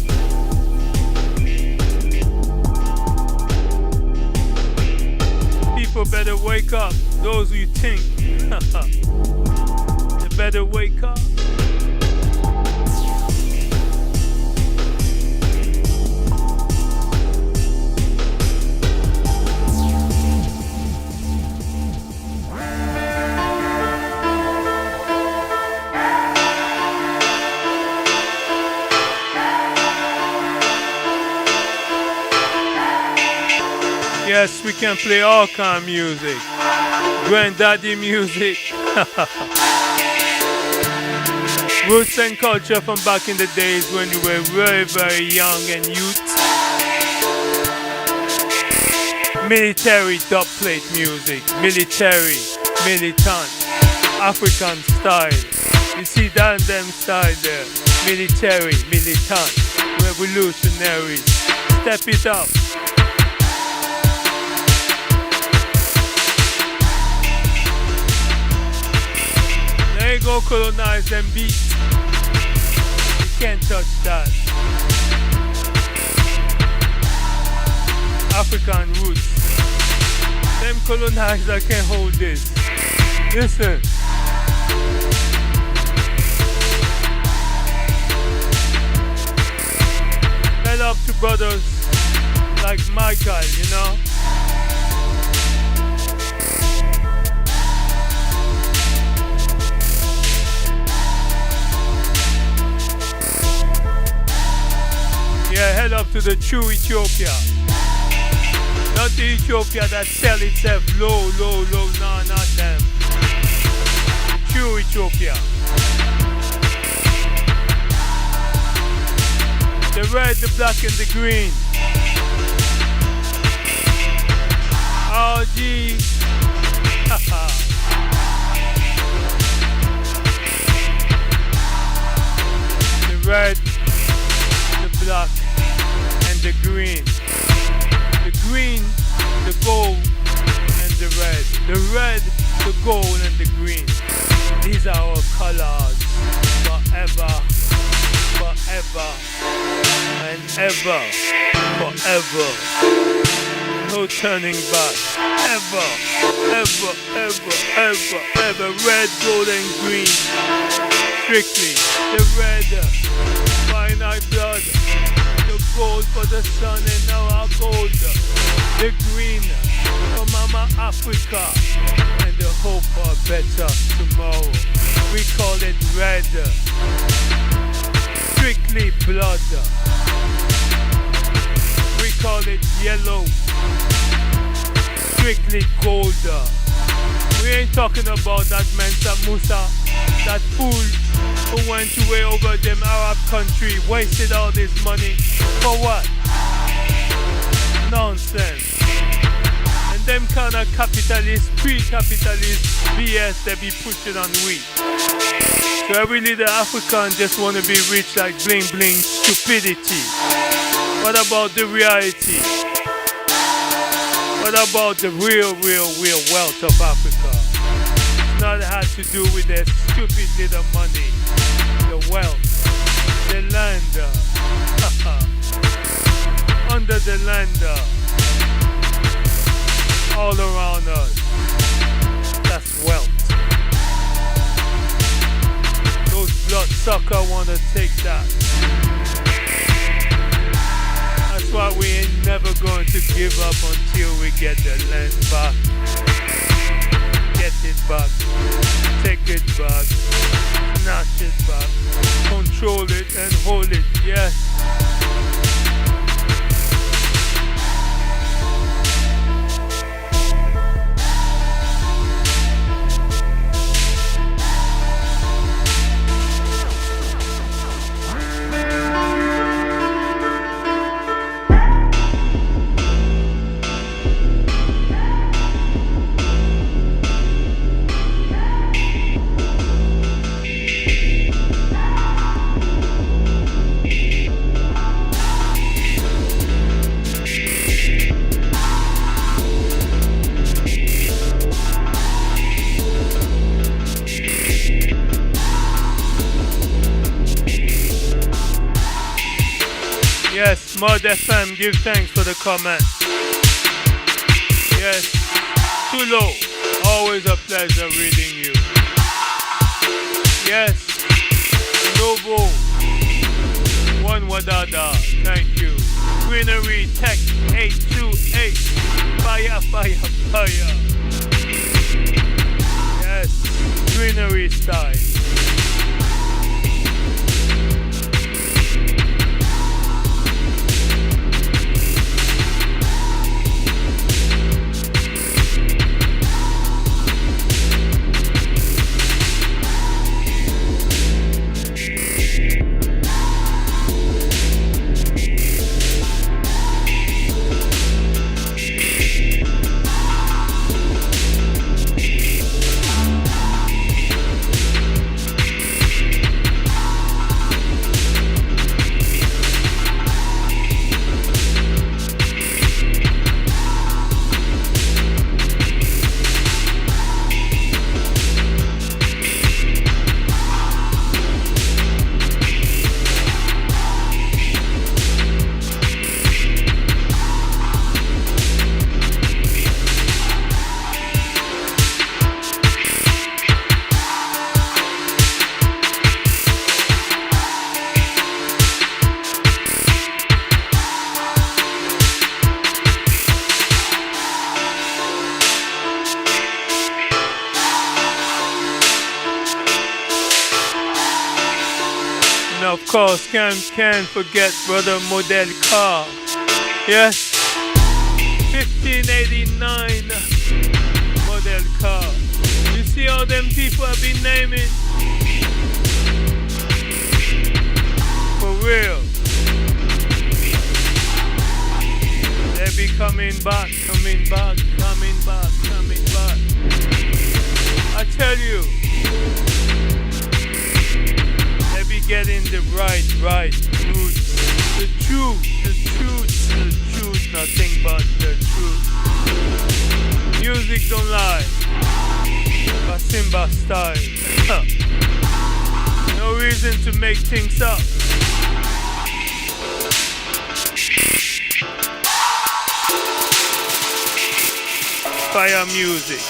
People better wake up. Those who think, they better wake up. Yes, we can play all kind of music. Granddaddy music. Roots and culture from back in the days when we were very, very young and youth. Military dub plate music. Military, militant, African style. You see that them style there. Military, militant, revolutionary. Step it up. They go colonize them beats. You can't touch that. African roots. Them colonizer can't hold this. Listen. Head up to brothers like Michael, you know. Yeah, head up to the true Ethiopia. Not the Ethiopia that sell itself low, no, not them. True Ethiopia. The red, the black, and the green. RG. The red, the black, and the green. The green, the gold, and the red. The red, the gold, and the green. These are our colors forever, forever, and ever, forever. No turning back. Ever, ever, ever, ever, ever. Red, gold, and green. Strictly the red, finite blood. The gold for the sun and now our gold. The green for Mama Africa and the hope for a better tomorrow. We call it red. Strictly blood. We call it yellow. Strictly gold. We ain't talking about that Mensa Musa, that fool who went away over them Arab country, wasted all this money. For what? Nonsense. And them kind of capitalist, pre-capitalist BS they be pushing on we. So every little African just want to be rich like bling bling stupidity. What about the reality? What about the real wealth of Africa? It's not had to do with their stupid little money. The wealth, the land, under the land, all around us. That's wealth. Those bloodsuckers want to take that. That's why we ain't never going to give up until we get the land back. Get it back. Take it back. Snatch it back. Control it and hold it. Yes. Yes, Mod FM, give thanks for the comment. Yes, too low, always a pleasure reading you. Yes, Noble, One Wadada, thank you. Greenery Tech 828, fire, fire, fire. Yes, Greenery style. of course, can't forget Brother Model Car. Yes, 1589 Model Car. You see how them people have been naming? For real. They be coming back. I tell you, they be getting the right roots. The truth, nothing but the truth. Music don't lie. FASIMBAS style. No reason to make things up. Fire music.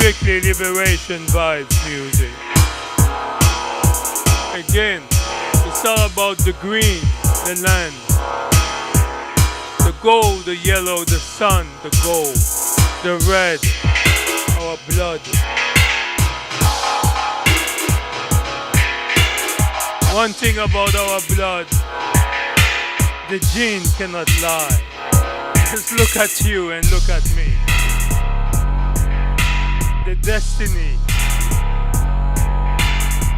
Strictly liberation vibes music. Again, it's all about the green, the land, the gold, the yellow, the sun, the gold, the red, our blood. One thing about our blood, the gene cannot lie. Just look at you and look at me. The destiny,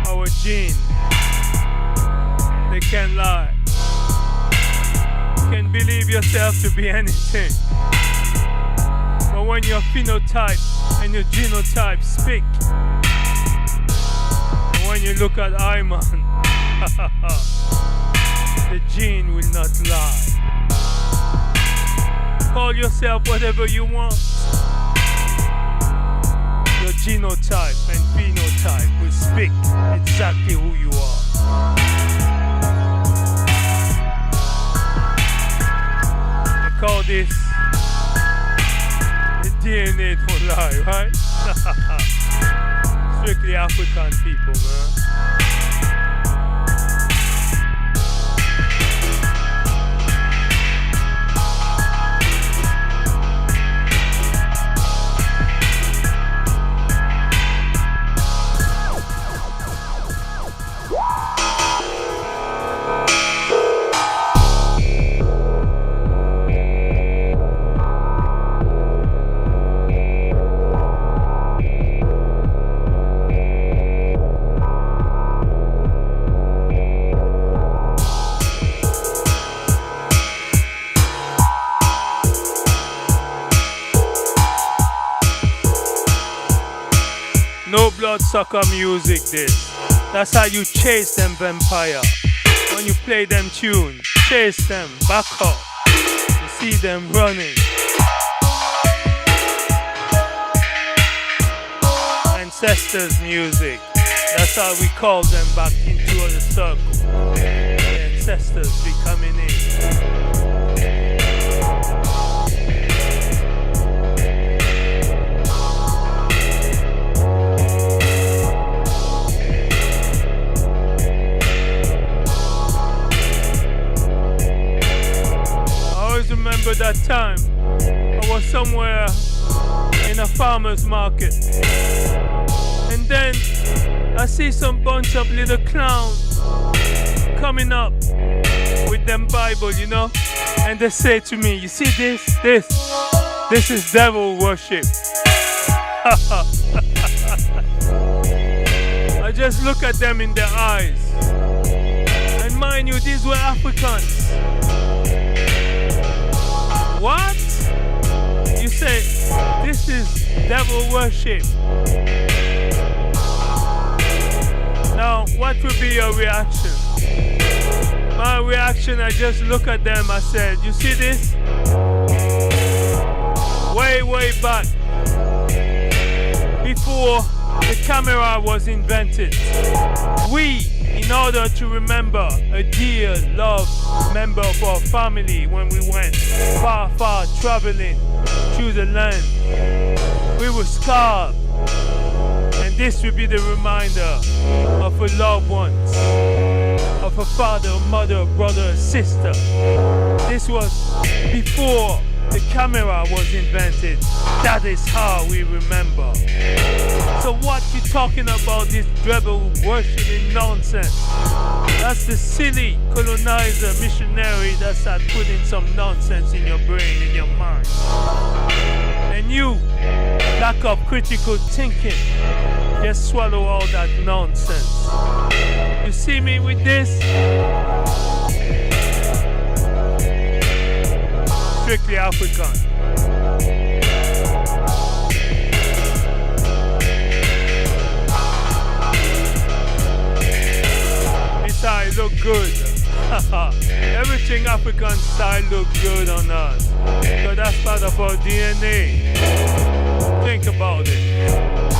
our gene, they can't lie. You can believe yourself to be anything, but when your phenotype and your genotype speak, and when you look at Iman, the gene will not lie. Call yourself whatever you want. Your genotype and phenotype will speak exactly who you are. They call this the DNA don't lie, right? Strictly African people, man. No bloodsucker music this. That's how you chase them vampire. When you play them tune, chase them, back up. You see them running. Ancestors music. That's how we call them back into the circle. The ancestors be coming in. Remember that time I was somewhere in a farmer's market, and then I see some bunch of little clowns coming up with them Bible, you know, and they say to me, you see this is devil worship. I just look at them in their eyes, and mind you, these were Africans. What? You say this is devil worship. Now, what would be your reaction? My reaction, I just look at them, I said, you see this? Way back, before the camera was invented, we, in order to remember a dear, loved member of our family when we went far traveling through the land, we were scarred. And this will be the reminder of a loved ones, of a father, mother, brother, sister. This was before the camera was invented. That is how we remember. So what you talking about, this rebel worshipping nonsense? That's the silly colonizer missionary that started putting some nonsense in your brain, in your mind. And you, lack of critical thinking, just swallow all that nonsense. You see me with this? Strictly African. This style look good. Everything African style look good on us. So that's part of our DNA. Think about it.